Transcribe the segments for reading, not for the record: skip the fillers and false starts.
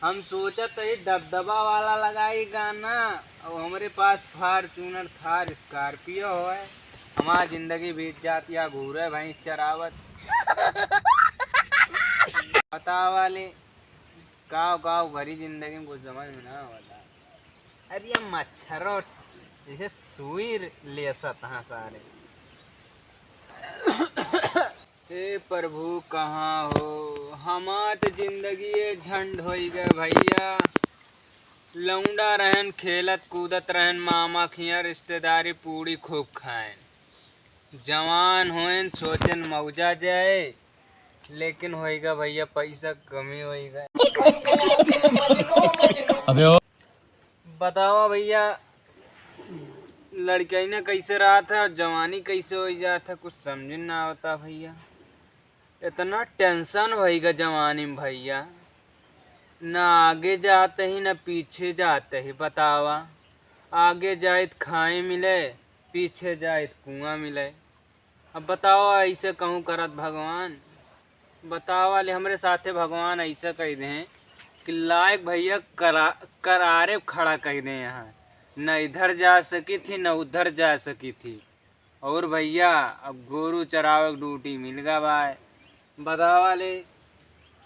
हम सोचा ही दबदबा वाला लगाई गाना और हमारे पास फॉर्च्यूनर थार स्कॉर्पियो है। हमारी जिंदगी बीत जाती है घूरे भैंस चरावत। बता वाले गाँव गाँव भरी जिंदगी में कुछ समझ में ना होता। अरे ये मच्छरों जैसे सुई ले सकता सारे। हे प्रभु कहाँ हो, हमार जिंदगी झंड हो गए भैया। लौंडा रहन खेलत कूदत रहन, मामा खिया रिश्तेदारी पूरी खूब खाएं। जवान होएन सोचन मौजा जाए, लेकिन होएगा भैया पैसा कमी होएगा। अबे बताओ भैया, लड़किया ने कैसे रहा था, जवानी कैसे हो जाता, कुछ समझ ना होता भैया। इतना टेंशन होएगा जवानी में भैया, ना आगे जाते ही ना पीछे जाते ही। बतावा, आगे जाए तो खाए मिले, पीछे जाए तो कुआं मिले। अब बताओ ऐसे कहूँ करत भगवान। बतावा ले हमरे साथे भगवान ऐसा कह दें कि लायक भैया करारे खड़ा कह दें। यहाँ न इधर जा सकी थी न उधर जा सकी थी, और भैया अब गोरू चरावे ड्यूटी मिल गया भाई। बतावा ले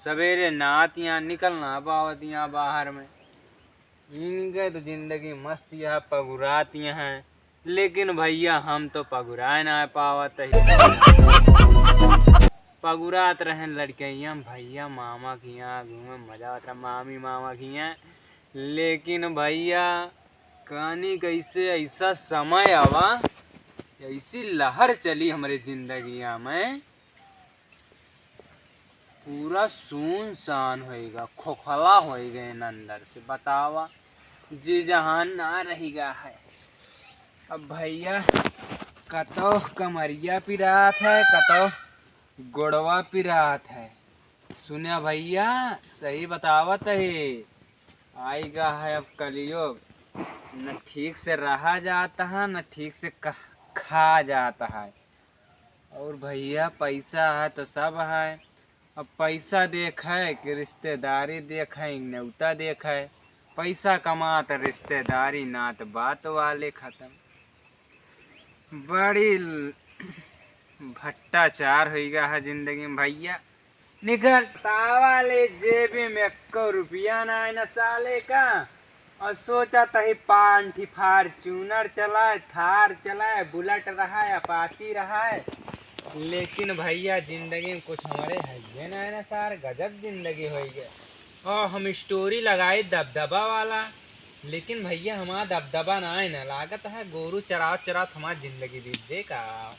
सवेरे नात यहाँ निकल ना पावत यहाँ बाहर में। इनके तो जिंदगी मस्त यहाँ पगुरात हैं, लेकिन भैया हम तो पगुराए ना पावत ही। पगुरात रहन लड़कियाँ भैया, मामा की यहाँ घूमे मजा आता, मामी मामा की यहाँ। लेकिन भैया कहानी कैसे ऐसा समय आवा, ऐसी लहर चली हमारे जिंदगिया में, पूरा सुनसान होएगा, खोखला हो गए अंदर से। बतावा जी जहान ना रहेगा है। अब भैया कतो कमरिया पिरात है, कतो गोड़वा पिरात है। सुनिया भैया सही बतावत है, आएगा है अब कलयुग। न ठीक से रहा जाता है न ठीक से खा जाता है। और भैया पैसा है तो सब है। अब पैसा देखे कि रिश्तेदारी देखे, न्योता देखे। पैसा कमा तो रिश्तेदारी ना तो बात वाले खत्म। बड़ी भट्टाचार हो गया है जिंदगी में भैया। निकल तावाले जेबी में 1 रुपया ना है न साले का, और सोचा तही पांठी फॉर्च्यूनर चलाए, थार चलाए, बुलेट रहा है, अपाची रहा है। लेकिन भैया जिंदगी में कुछ हमारे है ना है ना सार, गजब जिंदगी हो गई। और हम स्टोरी लगाए दबदबा वाला, लेकिन भैया हमारा दबदबा ना है ना, लागत है गोरू चरात चरात हमारी जिंदगी बीत का।